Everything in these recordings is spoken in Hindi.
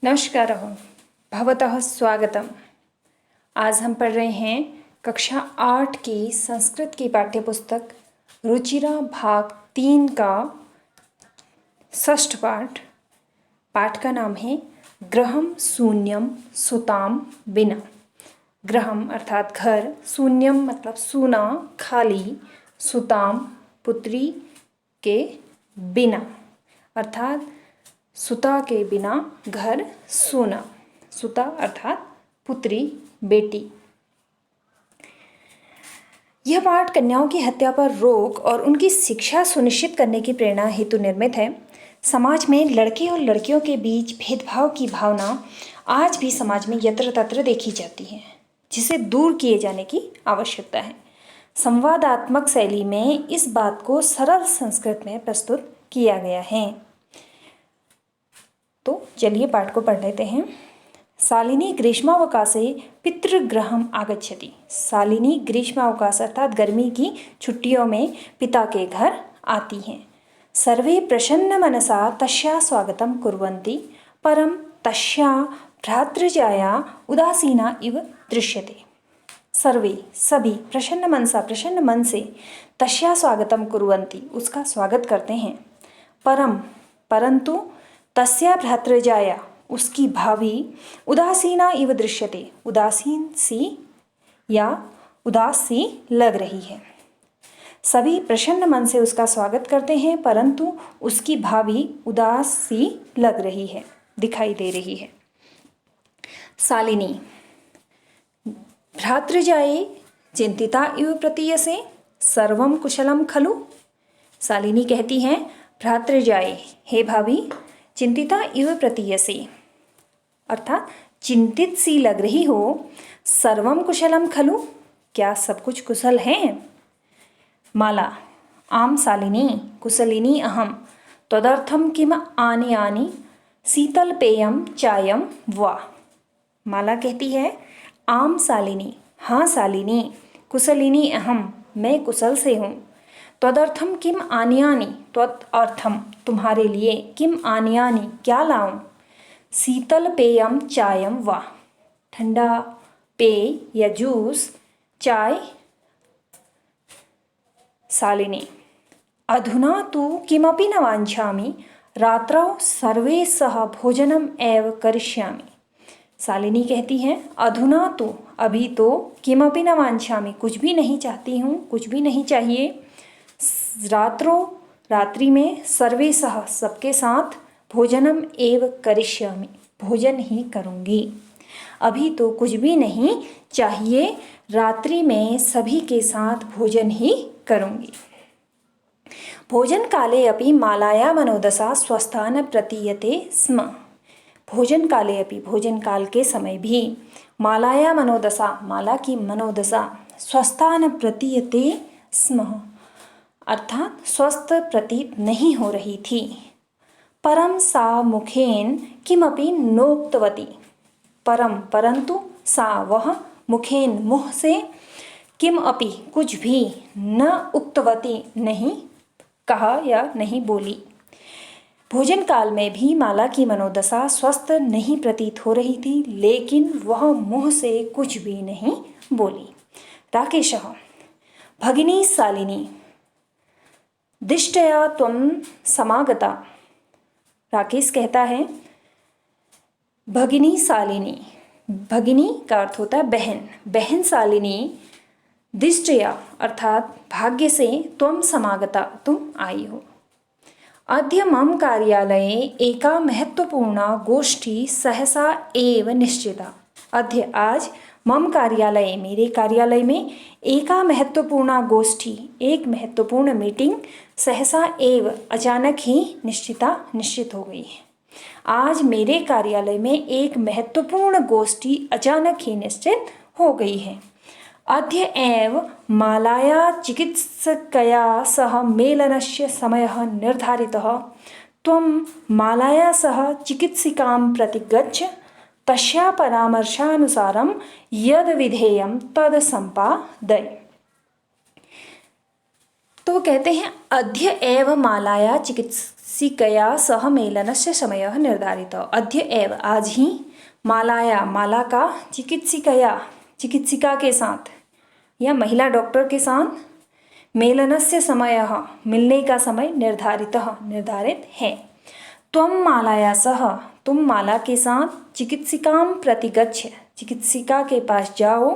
नमस्कार भवतः स्वागतम। आज हम पढ़ रहे हैं कक्षा 8 की संस्कृत की पाठ्यपुस्तक रुचिरा भाग 3 का षष्ठ पाठ का नाम है गृहम शून्यम सुताम बिना। गृहम अर्थात घर, शून्यम मतलब सूना खाली, सुताम पुत्री के बिना अर्थात सुता के बिना घर सूना। सुता अर्थात पुत्री बेटी। यह पाठ कन्याओं की हत्या पर रोक और उनकी शिक्षा सुनिश्चित करने की प्रेरणा हेतु निर्मित है। समाज में लड़के और लड़कियों के बीच भेदभाव की भावना आज भी समाज में यत्र तत्र देखी जाती है, जिसे दूर किए जाने की आवश्यकता है। संवादात्मक शैली में इस बात को सरल संस्कृत में प्रस्तुत किया गया है। तो चलिए पाठ को पढ़ लेते हैं। शालिनी ग्रीष्मावकाशे पितृगृहम आगच्छति। शालिनी ग्रीष्मावकाश अर्थात गर्मी की छुट्टियों में पिता के घर आती हैं। सर्वे प्रसन्न मनसा तस्या स्वागतं कुर्वन्ति, परम तस्या भ्रातृजाया उदासीना इव दृश्यते। सर्वे सभी प्रसन्न मन से तस्या स्वागतं कुर्वन्ति उसका स्वागत करते हैं। परंतु तस्या भ्रातृजाया उसकी भावी उदासीना इव दृश्यते उदासीन सी या उदास सी लग रही है। सभी प्रसन्न मन से उसका स्वागत करते हैं, परंतु उसकी भावी उदास सी लग रही है, दिखाई दे रही है। शालिनी भ्रातृजाये चिंतिता इव प्रतीयसे सर्वम कुशलम खलु। शालिनी कहती हैं भ्रातृजाये, हे भाभी, चिंतिता इव प्रतीयसे अर्थात चिंतित सी लग रही हो। सर्वम कुशलम खलु, क्या सब कुछ कुशल है। माला आम शालिनी कुशलिनी अहम तदर्थम किम आनयानि शीतल पेयम चायम वा। माला कहती है आम शालिनी, हाँ शालिनी, कुशलिनी अहम, मैं कुशल से हूँ। त्वदर्थम किम आनयानि, त्वदर्थम तुम्हारे लिए, किम आनयानि क्या लाऊं, शीतल पेयम चायम वा ठंडा पेय या जूस, चाय। शालिनी अधुना तु किमपि न वाञ्छामि, रात्रौ सर्वे सह भोजनम एव करिष्यामि। शालिनी कहती हैं अधुना तो अभी तो, किमपि न वाञ्छामि कुछ भी नहीं चाहती हूँ, कुछ भी नहीं चाहिए। रात्रि में, सर्वे सह सबके साथ, भोजनम एव करिष्यामि भोजन ही करूँगी। अभी तो कुछ भी नहीं चाहिए, रात्रि में सभी के साथ भोजन ही करूँगी। भोजन काले अपि मालाया मनोदशा स्वस्था न प्रतीयते स्म। भोजन काले अपि भोजन काल के समय भी, मालाया मनोदशा माला की मनोदशा, स्वस्था न प्रतीयते स्म अर्थात स्वस्थ प्रतीत नहीं हो रही थी। परम सा मुखेन किमपि नोक्तवती। परंतु सा वह, मुखेन मुँह से, किम अपि कुछ भी, न उक्तवती नहीं कहा या नहीं बोली। भोजन काल में भी माला की मनोदशा स्वस्थ नहीं प्रतीत हो रही थी, लेकिन वह मुँह से कुछ भी नहीं बोली। राकेशः भगिनी शालिनी दिष्टया त्वं समागता। राकेश कहता है भगिनी शालिनी, भगिनी का अर्थ होता है बहन, बहन शालिनी, दिष्टया अर्थात भाग्य से, त्वं समागता तुम आई हो। अद्य मम कार्यालये एका महत्वपूर्णा गोष्ठी सहसा एव निश्चिता। अद्य आज मम कार्यालय मेरे कार्यालय में, एका महत्वपूर्णा गोष्ठी एक महत्वपूर्ण मीटिंग, सहसा एव अचानक ही, निश्चित हो गई है। आज मेरे कार्यालय में एक महत्वपूर्ण गोष्ठी अचानक ही निश्चित हो गई है। अद्य एव मालाया चिकित्सकया सह मेलनस्य समयः निर्धारितः। त्वं मालाया सह चिकित्सिकां प्रति गच्छ, तस्या परामर्शानुसारं यद विधेयं तद संपादय। तो कहते हैं अद्य एव मालाया चिकित्सिकया सह मेलनस्य समयः निर्धारितः। अद्य एव, आज ही, मालाया, माला का, चिकित्सिका के साथ या महिला डॉक्टर के साथ, मेलनस्य समयः, मिलने का समय, निर्धारितः, निर्धारित है। त्वं मालाया सह, तुम माला के साथ, चिकित्सिकां प्रति गच्छ, चिकित्सिका के पास जाओ,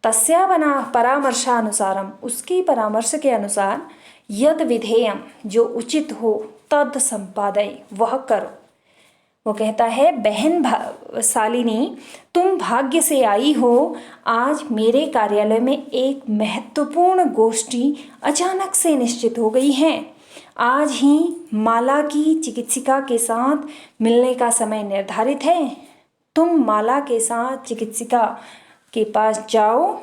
तस्या परामर्शानुसारम, उसकी परामर्श के अनुसार, यद विधेयम, जो उचित हो, तद संपादय, वह करो। वो कहता है, बहन शालिनी, तुम भाग्य से आई हो। आज मेरे कार्यालय में एक महत्वपूर्ण गोष्ठी अचानक से निश्चित हो गई है। आज ही माला की चिकित्सिका के साथ मिलने का समय निर्धारित है। तुम माला के साथ चिकित्सिका के पास जाओ,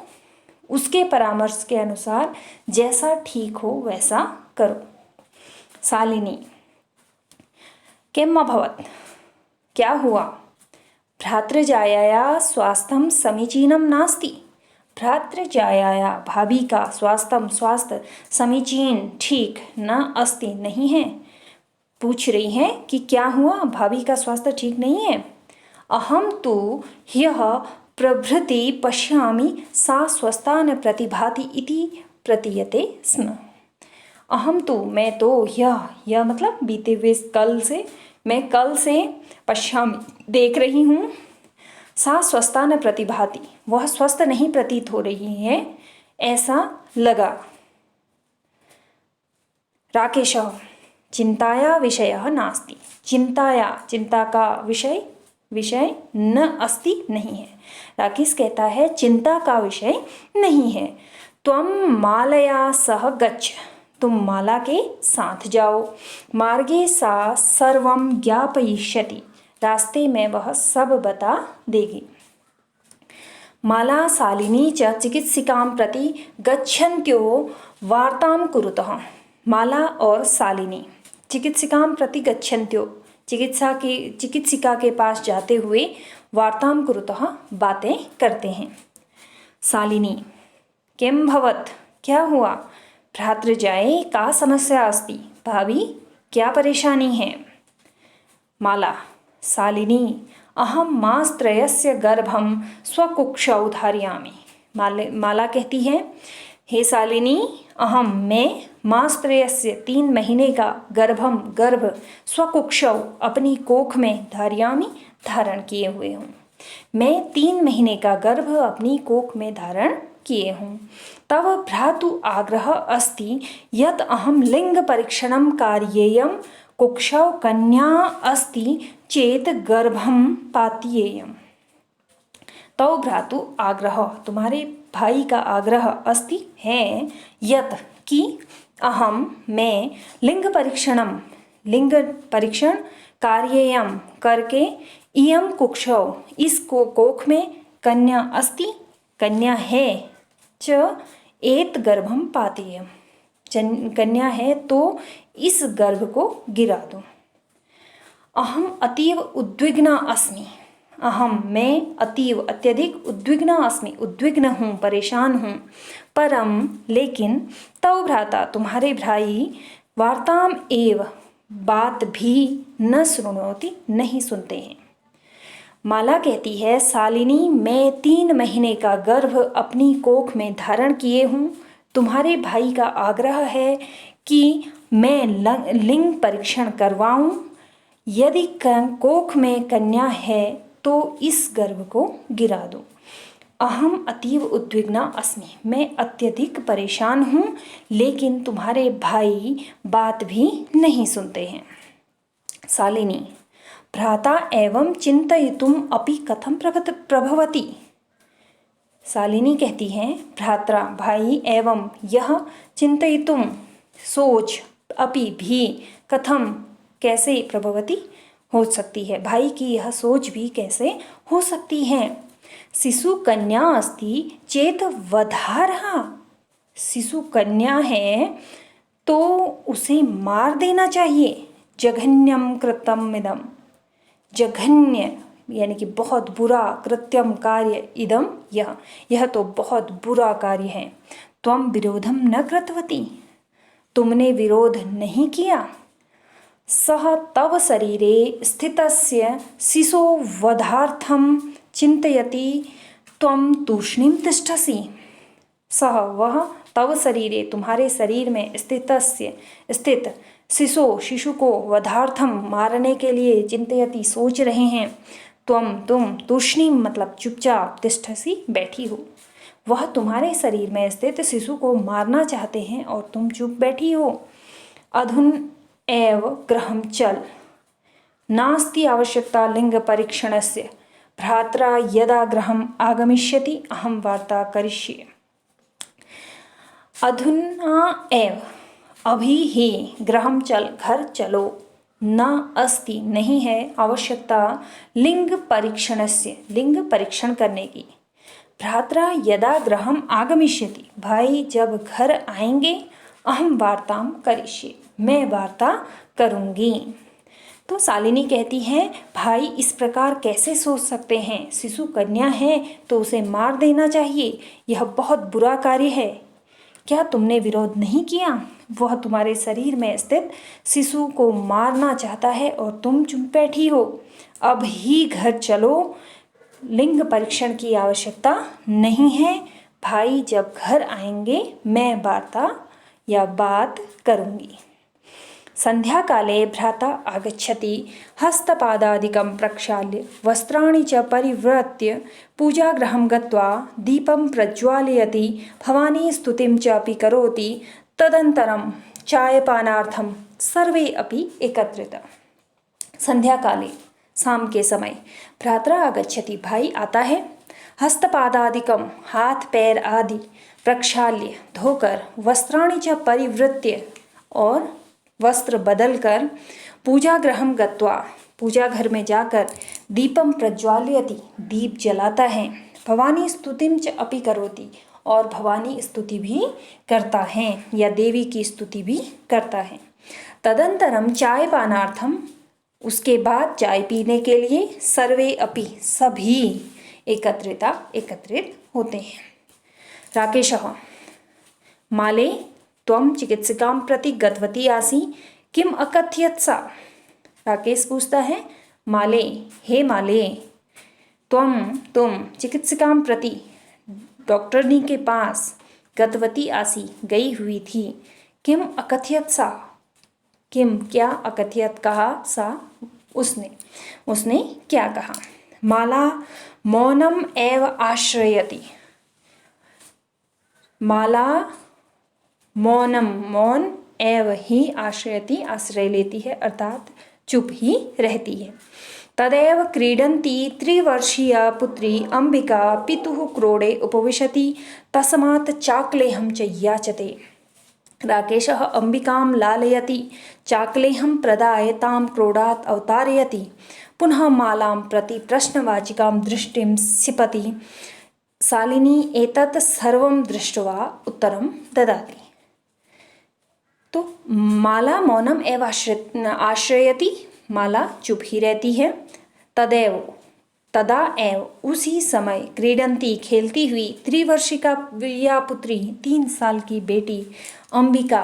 उसके परामर्श के अनुसार जैसा ठीक हो वैसा करो। शालिनी, किम अभवत्, क्या हुआ? भ्रातृजायाया स्वास्थ्यं समीचीनं नास्ति। भ्रातृजायाया, भाभी का, स्वास्थ्य समीचीन, ठीक, न अस्ति, नहीं है। पूछ रही हैं कि क्या हुआ, भाभी का स्वास्थ्य ठीक नहीं है। अहम तु ह्यः प्रभृति पश्यामि, सा स्वस्था न प्रतिभाति इति प्रतीयते स्म। अहम तो, मैं तो, यह मतलब बीते हुए कल से, मैं कल से, पश्यामि, देख रही हूँ, सा स्वस्था न प्रतिभाति, वह स्वस्थ नहीं प्रतीत हो रही है, ऐसा लगा। राकेश, चिंताया विषयः नास्ति। चिंताया, चिंता का विषय न अस्ति, नहीं है। राकेश कहता है, चिंता का विषय नहीं है। त्वं मालया सह गच्छ, तुम माला के साथ जाओ। मार्गे सा सर्वं ज्ञापयिष्यति, रास्ते में वह सब बता देगी। माला शालिनी च चिकित्सिकां प्रति गच्छन्त्यो वार्तां कुरुतः। माला और शालिनी चिकित्सिकां प्रति गच्छन्त्यो, चिकित्सिका के पास जाते हुए, वार्तां कुरुतः, बातें करते हैं। शालिनी, किम भवत्, क्या हुआ? भ्रातृजाये का समस्या अस्ति, भाभी क्या परेशानी है? माला, शालिनी, अहम मासत्रयस्य गर्भं स्वकुक्षौ धारयामि। माला कहती है, हे शालिनी, मैं मासत्रयस्य 3 महीने का गर्भ स्वकुक्षौ, अपनी कोख में, धारयामि, धारण किए हुए हूँ। मैं 3 महीने का गर्भ अपनी कोख में धारण किए हूँ। तव भ्रातु आग्रह अस्ति यत् अहम लिंग परीक्षणं कार्येयं, कुक्षौ कन्या अस्ति चेत गर्भं पात्येयम्। तव भ्रातु आग्रह, तुम्हारे भाई का आग्रह, अस्ति है, यत् कि, मैं लिंग परीक्षण कार्येयं करके, इयं कुक्षौ, इस कोख में, कन्या अस्ति, कन्या है, च एत गर्भं पातेयम्, कन्या है तो इस गर्भ को गिरा दो। अहम अतीव उद्विग्ना अस्मि, मैं अत्यधिक उद्विग्ना अस्मि, उद्विग्न हूँ, परेशान हूँ। परम, लेकिन, तव भ्राता, तुम्हारे भाई, वार्ताम एव, बात भी, न शृणोति, नहीं सुनते हैं। माला कहती है, शालिनी, मैं 3 महीने का गर्भ अपनी कोख में धारण किए हूँ। तुम्हारे भाई का आग्रह है कि मैं लिंग परीक्षण करवाऊँ। यदि कोख में कन्या है तो इस गर्भ को गिरा दो। अहम अतीव उद्विग्ना अस्मि, मैं अत्यधिक परेशान हूँ, लेकिन तुम्हारे भाई बात भी नहीं सुनते हैं। शालिनी, भ्राता एवं चिंतयितुम अपि कथम प्रभवति। शालिनी कहती है, भ्रात्रा, भाई, एवं, यह, चिंतयितुम, सोच, अपि भी, कथम, कैसे, प्रभवति, हो सकती है, भाई की यह सोच भी कैसे हो सकती है। शिशु कन्या अस्ति चेत वधारहा, शिशु कन्या है तो उसे मार देना चाहिए। जघन्यम कृतम इदम, जघन्य यानी कि बहुत बुरा, कृत्यम कार्य, इदम, यह तो बहुत बुरा कार्य है। त्वं विरोधम न कृतवती, तुमने विरोध नहीं किया। सः तव शरीरे स्थितस्य शिशोवधार्थं चिन्तयति त्वं तूष्णीं तिष्ठसि। सह वह तव शरीरे तुम्हारे शरीर में स्थित शिशु को वधार्थम मारने के लिए चिंतयति सोच रहे हैं। तुम तूष्णीम मतलब चुपचाप, तिष्ठसी बैठी हो। वह तुम्हारे शरीर में स्थित शिशु को मारना चाहते हैं और तुम चुप बैठी हो। अधुन एव गृहं चल, नास्ति आवश्यकता लिंग परीक्षणस्य, भ्रात्रा यदा गृहम् आगमिष्यति अहं वार्ता करिष्ये। अधुना एव अभी ही, गृहं चल घर चलो, न अस्ति नहीं है, आवश्यकता लिंग परीक्षणस्य लिंग परीक्षण करने की, भ्रात्रा यदा गृहम् आगमिष्यति भाई जब घर आएंगे, अहम वार्ताम करिष्ये मैं वार्ता करूँगी। तो शालिनी कहती है भाई इस प्रकार कैसे सोच सकते हैं, शिशु कन्या है तो उसे मार देना चाहिए, यह बहुत बुरा कार्य है। क्या तुमने विरोध नहीं किया? वह तुम्हारे शरीर में स्थित शिशु को मारना चाहता है और तुम चुप बैठी हो। अब ही घर चलो, लिंग परीक्षण की आवश्यकता नहीं है, भाई जब घर आएंगे मैं वार्ता या बात करूँगी। संध्या काले भ्राता आगच्छति, हस्तपादादिकं प्रक्षाल्य वस्त्राणि च परिवृत्य पूजागृहं गत्वा दीपं प्रज्वालयति, भवानी स्तुतिं च अपि करोति। तदनन्तरं चायपानार्थं सर्वे अपि एकत्रित। संध्या काले शाम के समय भ्रात्रा आगच्छति भाई आता है, हस्तपादादिकं हाथ पैर आदि प्रक्षाल्य धोकर, वस्त्राणि च परिवृत्य और वस्त्र बदलकर, पूजा गृहं गत्वा पूजा घर में जाकर, दीपम प्रज्वालयति दीप जलाता है, भवानी स्तुतिम च अपि करोति और भवानी स्तुति भी करता है या देवी की स्तुति भी करता है। तदंतरम चाय पानार्थम उसके बाद चाय पीने के लिए, सर्वे अपि सभी एकत्रित होते हैं। राकेशः माले त्वं चिकित्सिकां प्रति गतवती आसी, किम अकथयत् सा। राकेश पूछता है माले, हे माले, तुम चिकित्सिकां प्रति डॉक्टरनी के पास, गतवती आसी गई हुई थी, किम अकथयत् सा किम क्या अकथयत् कहा, सा उसने क्या कहा। माला मौनम एव आश्रयति, माला मौन एव ही आश्रयति आश्रय लेती है अर्थात चुप ही रहती है। तदेव क्रीडन्ती त्रिवर्षीया पुत्री अंबिका पितुः क्रोडे उपविशति, तस्मात् चाकलेहं च याचते। राकेशः अंबिकां लालयति, चाकलेहं प्रदाय तां क्रोडात् अवतारयति, पुनः मालां प्रति प्रश्नवाचिकां दृष्टिं क्षिपति। शालिनी एतत् सर्वं दृष्ट्वा उत्तरं ददाति। तो माला मौनम एव आश्रयति, माला चुप ही रहती है। तदा एव उसी समय क्रीडंती खेलती हुई, त्रिवर्षिका या पुत्री 3 साल की बेटी अंबिका,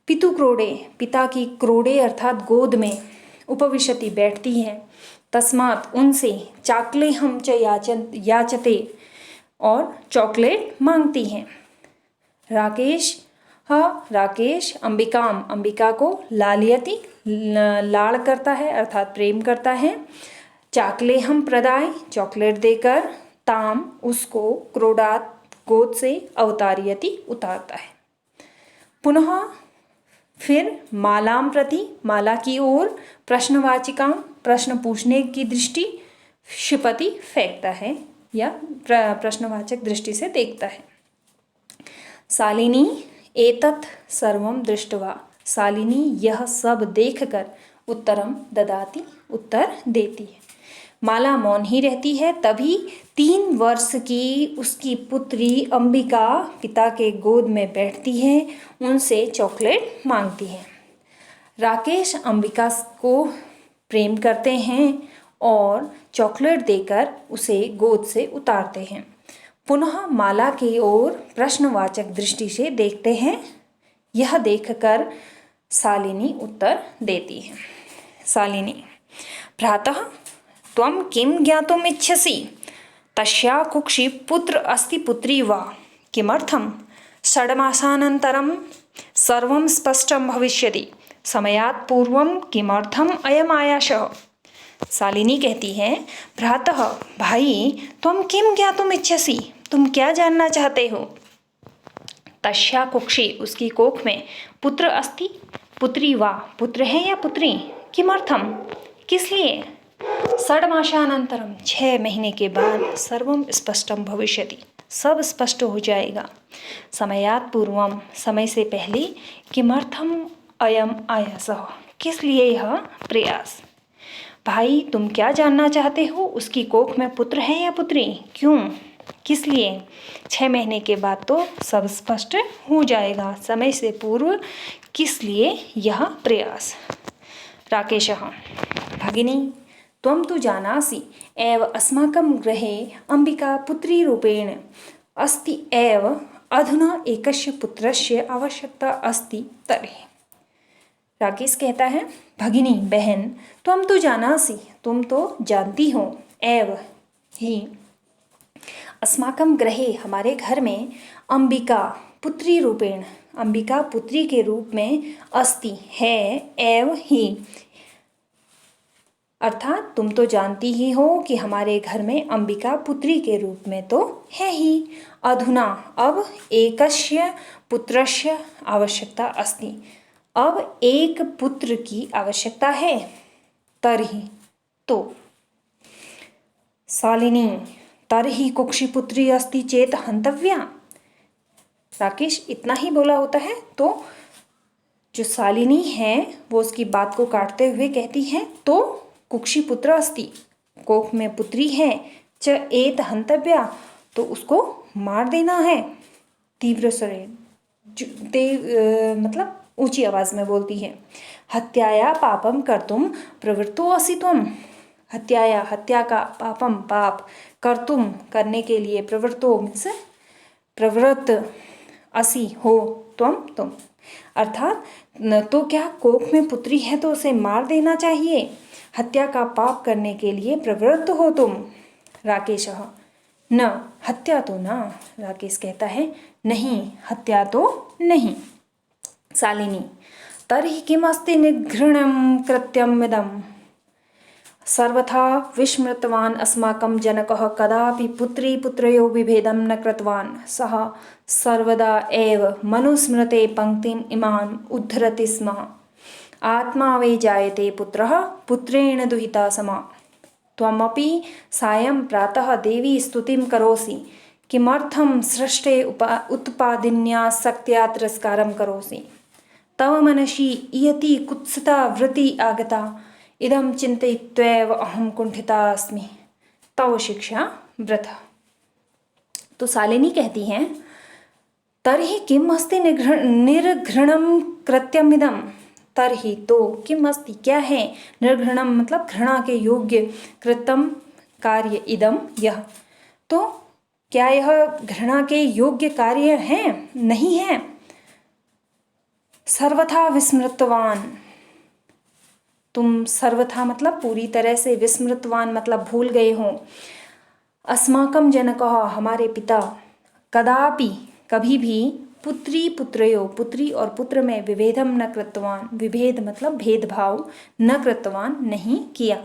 पितु क्रोडे पिता की क्रोडे अर्थात गोद में, उपविशति बैठती है, तस्मात् उनसे चाकलेहं च याचते और चॉकलेट मांगती हैं। राकेश अंबिका को लालयति लाड़ करता है अर्थात प्रेम करता है, चाकलेहं प्रदाय चॉकलेट देकर, ताम उसको क्रोडात गोद से, अवतारयति उतारता है। पुनः फिर मालाम प्रति माला की ओर, प्रश्नवाचिकां प्रश्न पूछने की दृष्टि, क्षिपति फेंकता है या प्रश्नवाचक दृष्टि से देखता है। शालिनी एतत् सर्वं दृष्ट्वा, शालिनी यह सब देखकर उत्तरम ददाति उत्तर देती है। माला मौन ही रहती है। तभी 3 वर्ष की उसकी पुत्री अंबिका पिता के गोद में बैठती है, उनसे चॉकलेट मांगती है। राकेश अंबिका को प्रेम करते हैं और चॉकलेट देकर उसे गोद से उतारते हैं। पुनः माला की ओर प्रश्नवाचक दृष्टि से देखते हैं। यह देखकर शालिनी उत्तर देती है। शालिनी, भ्रातः त्वं किं ज्ञातुम् इच्छसि? तस्या कुक्षि पुत्र अस्ति पुत्री वा? किमर्थं? 6 मासानन्तरं सर्वं स्पष्टं भविष्यति। समयात् पूर्वं किमर्थम् अयम् आयासः? शालिनी कहती है, भ्रातः भाई, त्वं किं ज्ञातुम् इच्छसि? तुम क्या जानना चाहते हो? तस्या कुक्षि, उसकी कोख में, पुत्र अस्ति पुत्री वा, पुत्र है या पुत्री? किमर्थम, किस लिए? 6 मासानन्तरम, 6 महीने के बाद, सर्वम स्पष्टम भविष्यति, सब स्पष्ट हो जाएगा। समयात् पूर्वम, समय से पहले, किमर्थम अयम आयासः, किस लिए यह प्रयास? भाई तुम क्या जानना चाहते हो? उसकी कोख में पुत्र है या पुत्री? क्यों, किस लिए? 6 महीने के बाद तो सब स्पष्ट हो जाएगा। समय से पूर्व किस लिए यह प्रयास? राकेशः, भगिनी त्वं तु जानासि एव अस्माकं गृहे अम्बिका पुत्रीरूपेण अस्ति एव, अधुना एकस्य पुत्रस्य आवश्यकता अस्ति तर्हि। राकेश कहता है, भगिनी बहन, तुम तो जानासी, तुम तो जानती हो, एव ही, अस्माकं गृहे, हमारे घर में, अंबिका पुत्री रूपेण, अंबिका पुत्री के रूप में, अस्ति है, एव ही, अर्थात तुम तो जानती ही हो कि हमारे घर में अंबिका पुत्री के रूप में तो है ही। अधुना, अब, एकस्य पुत्रस्य आवश्यकता अस्ति, अब एक पुत्र की आवश्यकता है। तर्हि, तो। शालिनी, तर्हि कुक्षिपुत्री अस्ति चेत हंतव्या। राकेश इतना ही बोला होता है तो जो शालिनी है वो उसकी बात को काटते हुए कहती है, तो कुक्षिपुत्र अस्ति, कोख में पुत्री है, च एत हंतव्या, तो उसको मार देना है। तीव्र स्वरे, मतलब ऊंची आवाज में बोलती है। हत्याया पापम कर्तुम प्रवृत्तो असि तुम, हत्याया, हत्या का, पापम पाप, कर्तुम करने के लिए, प्रवृत्तो मीन्स प्रवृत्त, असि हो, तुम, अर्थात तो क्या कोख में पुत्री है तो उसे मार देना चाहिए, हत्या का पाप करने के लिए प्रवृत्त हो तुम। राकेश, न, हत्या तो ना, राकेश कहता है, नहीं, हत्या तो नहीं। शालिनी, तर्हि किमस्ति निघृणं कृत्यमिदं, सर्वथा विस्मृतवान् अस्माकं जनकः कदापि पुत्री पुत्रयोः विभेदं न कृतवान्, सः सर्वदा एव मनुस्मृते पंक्तिम् इमाम् उद्धरति स्म। आत्मा वै जायते पुत्रः पुत्रेण दुहिता समा। त्वमपि सायं प्रातः देवी स्तुतिं करोसि, किमर्थं सृष्टे उत्पादिन्या शक्त्या तिरस्कारं करोसि? तव मनसि इयती कुत्सिता वृत्ति आगता, इदं चिन्तयित्वैव अहं कुंठिता अस्मि, तव शिक्षा वृथा। तो शालिनी कहती हैं, तर्हि किम अस्ति निर्घृणं कृत्यमिदं, तर्हि तो, किम अस्ति क्या है, निर्घृणम मतलब घृणा के योग्य, कृतम कार्य, इदम यह, तो क्या यह घृणा के योग्य कार्य है? नहीं है। सर्वथा विस्मृतवान, तुम सर्वथा मतलब पूरी तरह से, विस्मृतवान मतलब भूल गए हो, अस्माकं जनकः हमारे पिता, कदापि कभी भी, पुत्री पुत्रयो, पुत्री और पुत्र में, विभेदम न कृतवान, विभेद मतलब भेदभाव, न कृतवान नहीं किया।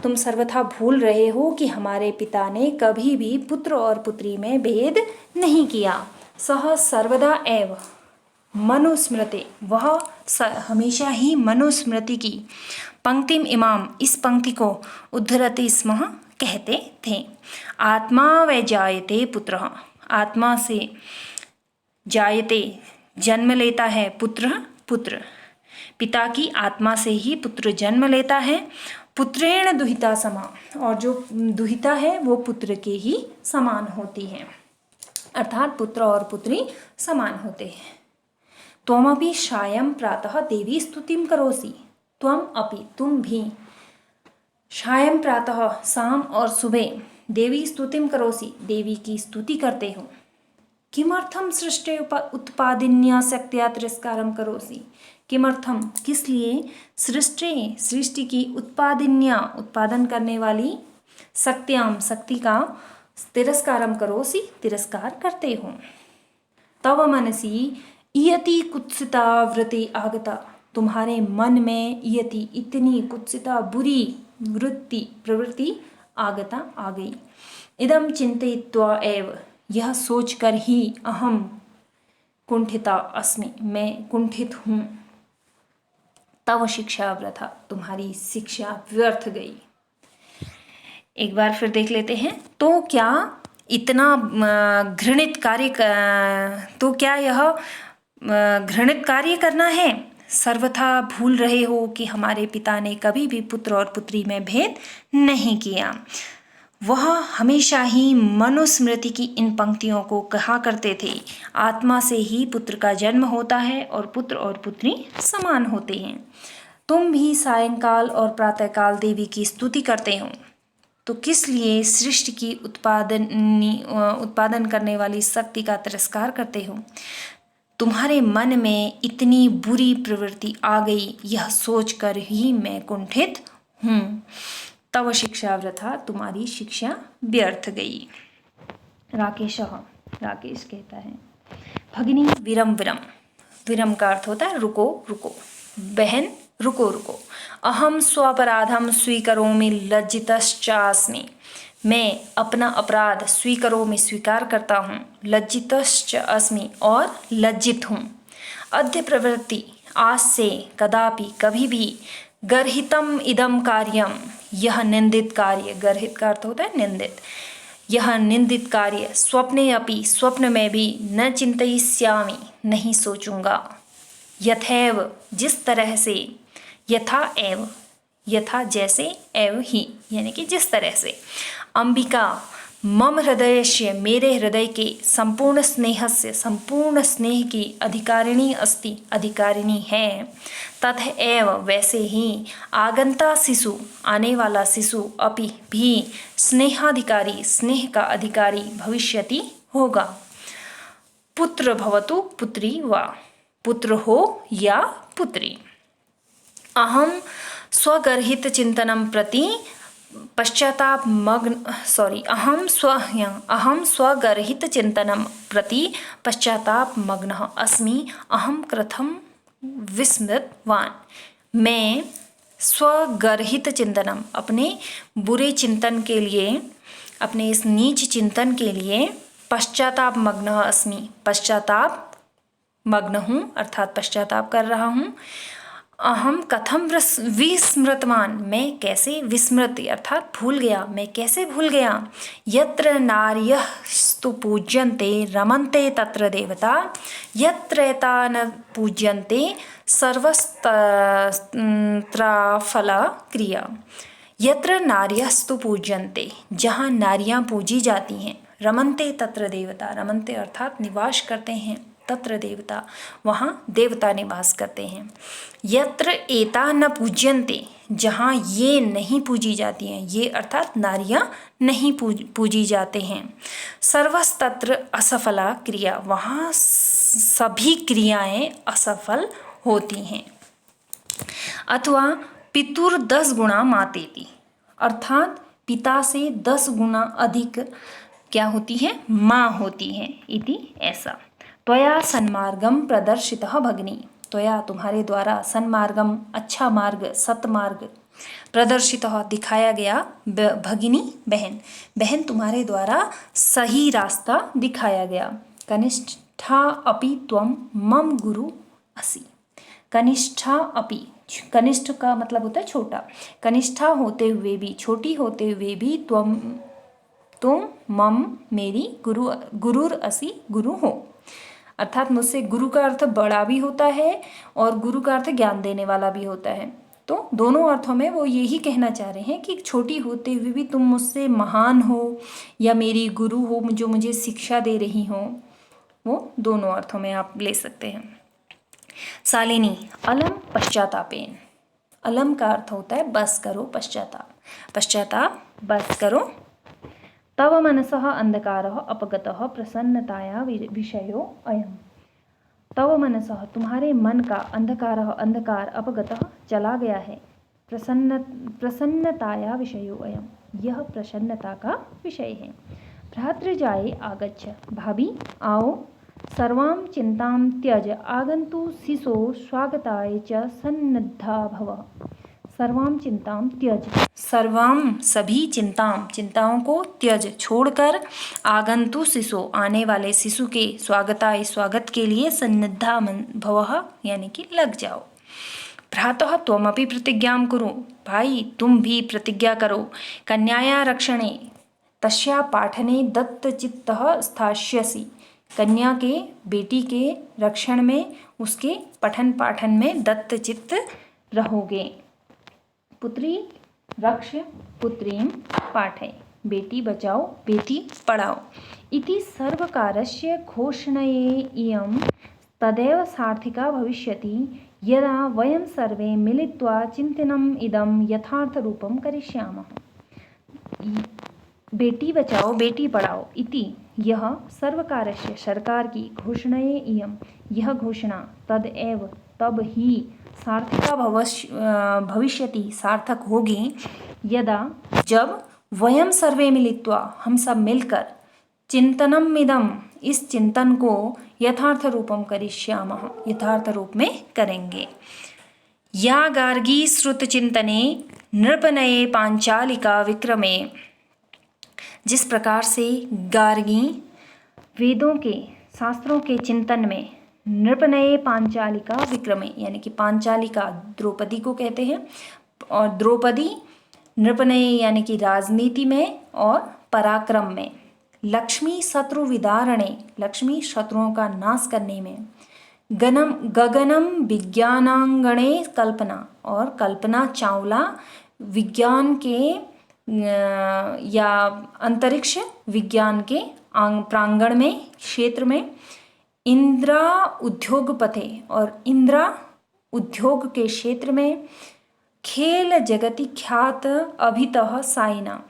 तुम सर्वथा भूल रहे हो कि हमारे पिता ने कभी भी पुत्र और पुत्री में भेद नहीं किया। सह सर्वदा एव मनुस्मृति, वह हमेशा ही मनुस्मृति की, पंक्तिम इमाम, इस पंक्ति को, उद्धरति स्म कहते थे। आत्मा वै जायते पुत्रः, आत्मा से, जायते जन्म लेता है, पुत्र पुत्र, पिता की आत्मा से ही पुत्र जन्म लेता है। पुत्रेण दुहिता समा, और जो दुहिता है वो पुत्र के ही समान होती है, अर्थात पुत्र और पुत्री समान होते हैं। त्वमपि सायं प्रातः देवी स्तुतिं करोसि, त्वम अपि तुम भी, सायं प्रातः शाम और सुबह, देवी स्तुतिं करोसि देवी की स्तुति करते हो। किमर्थम सृष्टि उत्पादिन्या शक्त्या तिरस्कारम करोसि। किमर्थम किस लिए, सृष्टि की उत्पादिन्या उत्पादन करने वाली, शक्त्याम शक्ति का, तिरस्कारम करोसि तिरस्कार करते हो। तव मनसि इयति कुत्सिता वृत्ति आगता, तुम्हारे मन में इयति इतनी कुत्सिता बुरी प्रवृत्ति आगता आ गई। इदम चिंतयित्वा एव, यह सोचकर ही, अहम कुंठिता अस्मि, मैं कुंठित हूँ। तव शिक्षा वृथा, तुम्हारी शिक्षा व्यर्थ गई। एक बार फिर देख लेते हैं। तो क्या इतना घृणित कार्य, तो क्या यह घृणित कार्य करना है? सर्वथा भूल रहे हो कि हमारे पिता ने कभी भी पुत्र और पुत्री में भेद नहीं किया। वह हमेशा ही मनुस्मृति की इन पंक्तियों को कहा करते थे, आत्मा से ही पुत्र का जन्म होता है और पुत्र और पुत्री समान होते हैं। तुम भी सायंकाल और प्रातःकाल देवी की स्तुति करते हो, तो किस लिए सृष्टि की उत्पादन करने वाली शक्ति का तिरस्कार करते हो? तुम्हारे मन में इतनी बुरी प्रवृत्ति आ गई, यह सोचकर ही मैं कुंठित हूँ। तव शिक्षा वृथा, तुम्हारी शिक्षा व्यर्थ गई। राकेश कहता है, भगिनी विरम विरम, विरम का अर्थ होता है रुको रुको, बहन रुको रुको। अहम स्वापराधम स्वीकरोमि लज्जितश्चास्मि, मैं अपना अपराध स्वीकरोमि स्वीकार करता हूँ, लज्जितश्च अस्मि और लज्जित हूँ। अद्य प्रवृत्ति, आज से, कदापि कभी भी, गर्हितम इदम कार्यम, यह निंदित कार्य, गर्हित का अर्थ होता है निंदित, यह निंदित कार्य, स्वप्ने अपि, स्वप्न में भी, न चिंतयिष्यामि, नहीं सोचूंगा। यथैव, जिस तरह से, यथा एव, यथा जैसे, एव ही यानी कि जिस तरह से, अंबिका मम हृदयस्य, मेरे हृदय के, संपूर्ण स्नेहस्य, संपूर्ण स्नेह की, अधिकारिणी अस्ति, अधिकारिणी है, तथैव वैसे ही, आगंता शिशु, आने वाला शिशु, अपि भी, स्नेहाधिकारी, स्नेह का अधिकारी, भविष्यति होगा। पुत्र भवतु पुत्री वा, पुत्र हो या पुत्री। अहम स्वगर्हित चिंतनम प्रति पश्चाताप मग्न, अहम स्वगर्हित चिंतनम प्रति पश्चाताप मग्न अस्मि, अहम कृथम विस्मृतवान, मैं स्वगर्हित चिंतनम, अपने बुरे चिंतन के लिए, अपने इस नीच चिंतन के लिए, पश्चाताप मग्न अस्मि, पश्चाताप मग्न हूँ, अर्थात पश्चाताप कर रहा हूँ। अहम कथम विस्मृतवान, मैं कैसे, विस्मृत अर्थात भूल गया, मैं कैसे भूल गया। यत्र नार्यः स्तु पूज्यन्ते रमन्ते तत्र देवता, यत्रैता न पूज्यन्ते सर्वस्त्राफला क्रिया। यत्र नार्यः स्तु पूज्यन्ते, जहाँ नारियाँ पूजी जाती हैं, रमन्ते तत्र देवता, रमन्ते अर्थात निवास करते हैं, तत्र देवता, वहाँ देवता निवास करते हैं। यत्र एता न पूज्यन्ते, जहाँ ये नहीं पूजी जाती हैं, ये अर्थात नारियाँ नहीं पूजी जाते हैं। सर्वस्तत्र असफला क्रिया, वहाँ सभी क्रियाएं असफल होती हैं। अथवा पितुर 10 गुणा मातेति, अर्थात पिता से 10 गुना अधिक क्या होती है, माँ होती है। इति ऐसा। त्वया सन्मार्गम प्रदर्शितः भगिनी, त्वया तुम्हारे द्वारा, सन्मार्गम अच्छा मार्ग, सतमार्ग, प्रदर्शितः दिखाया गया, भगिनी बहन, बहन तुम्हारे द्वारा सही रास्ता दिखाया गया। कनिष्ठा अपि त्वम मम गुरु असि, कनिष्ठा अपि, कनिष्ठ का मतलब होता है छोटा, कनिष्ठा होते हुए भी, छोटी होते हुए भी, तुम मम मेरी, गुरुर असि गुरु हो, अर्थात मुझसे, गुरु का अर्थ बड़ा भी होता है और गुरु का अर्थ ज्ञान देने वाला भी होता है। तो दोनों अर्थों में वो यही कहना चाह रहे हैं कि छोटी होते हुए भी तुम मुझसे महान हो या मेरी गुरु हो जो मुझे शिक्षा दे रही हो, वो दोनों अर्थों में आप ले सकते हैं। शालिनी, अलम पश्चातापेन, अलम का अर्थ होता है बस करो, पश्चाताप, पश्चाताप बस करो। तव मनसः अंधकारः अपगतः प्रसन्नताया विषयो अयम्। तव मनसः तुम्हारे मन का अंधकार अपगतः चला गया है, प्रसन्नताया विषयो अयम्, यह प्रसन्नता का विषय है। भ्रातृजाये आगच्छ, भाभी आओ, सर्वां चिंतां त्यज आगन्तु शिशो स्वागताय च सन्नद्धा भव। सर्वां चिंतां त्यज, सर्वां सभी चिंताओं को त्यज छोड़कर, आगंतु शिशु आने वाले शिशु के स्वागताय स्वागत के लिए सन्नद्धा भवः यानी कि लग जाओ। भ्रातः त्वमपि प्रतिज्ञां कुरु, भाई तुम भी प्रतिज्ञा करो। कन्याया रक्षणे तस्या पाठने दत्तचित्तः स्थास्यसि, कन्या के बेटी के रक्षण में उसके पठन पाठन में दत्तचित्त रहोगे। पुत्री रक्ष पुत्रीं पाठय, बेटी बचाओ बेटी पढ़ाओ। इति सर्वकारस्य घोषणये इयं तदेव सार्थिका भविष्यति यदा वयं सर्वे मिलित्वा चिन्तनम् इदं यथार्थरूपं करिष्यामः। बेटी बचाओ बेटी पढ़ाओ इति यह सर्वकारस्य सरकार की घोषणये इयं यह घोषणा तदेव तब ही सार्थिका भविष्यति सार्थक होगी यदा जब वयम सर्वे मिलित्वा हम सब मिलकर चिंतनम इदम इस चिंतन को यथार्थ रूपम करिष्यामः यथार्थ रूप में करेंगे। या गार्गी श्रुत चिंतने नृपनये पांचालिका विक्रमे, जिस प्रकार से गार्गी वेदों के शास्त्रों के चिंतन में नृपनये पांचालिका विक्रमे यानी कि पांचालिका द्रौपदी को कहते हैं, और द्रौपदी नृपनये यानी कि राजनीति में और पराक्रम में, लक्ष्मी शत्रु विदारणे लक्ष्मी शत्रुओं का नाश करने में, गगनम विज्ञानांगणे कल्पना और कल्पना चावला विज्ञान के या अंतरिक्ष विज्ञान के प्रांगण में क्षेत्र में, इंद्रा उद्योग पथे और इंद्रा उद्योग के क्षेत्र में, खेल जगति ख्यात अभितः साइना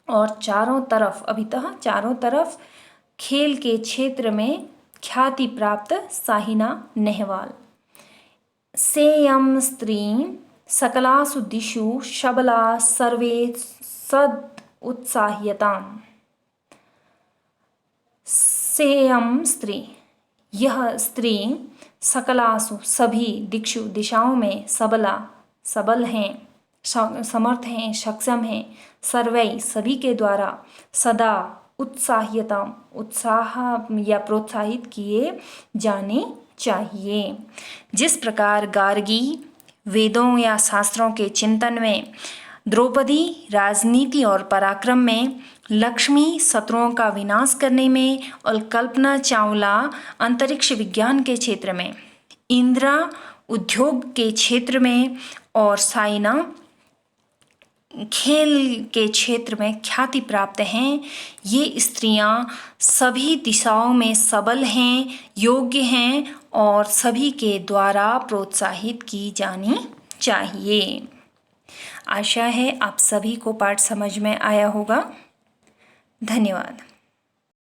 और चारों तरफ अभितः चारों तरफ खेल के क्षेत्र में ख्याति प्राप्त साहिना नेहवाल। सेयम स्त्री सकलासु दिशु शबला सर्वे सद उत्साह्यताम। सेयम स्त्री यह स्त्री सकलासु सभी दिक्षु दिशाओं में सबला सबल हैं, समर्थ हैं, सक्षम हैं, सर्वै सभी के द्वारा, सदा उत्साह्यता उत्साह या प्रोत्साहित किए जाने चाहिए। जिस प्रकार गार्गी वेदों या शास्त्रों के चिंतन में, द्रौपदी राजनीति और पराक्रम में, लक्ष्मी शत्रुओं का विनाश करने में और कल्पना चावला अंतरिक्ष विज्ञान के क्षेत्र में, इंद्रा उद्योग के क्षेत्र में और साइना खेल के क्षेत्र में ख्याति प्राप्त हैं, ये स्त्रियां सभी दिशाओं में सबल हैं, योग्य हैं और सभी के द्वारा प्रोत्साहित की जानी चाहिए। आशा है आप सभी को पाठ समझ में आया होगा। धन्यवाद।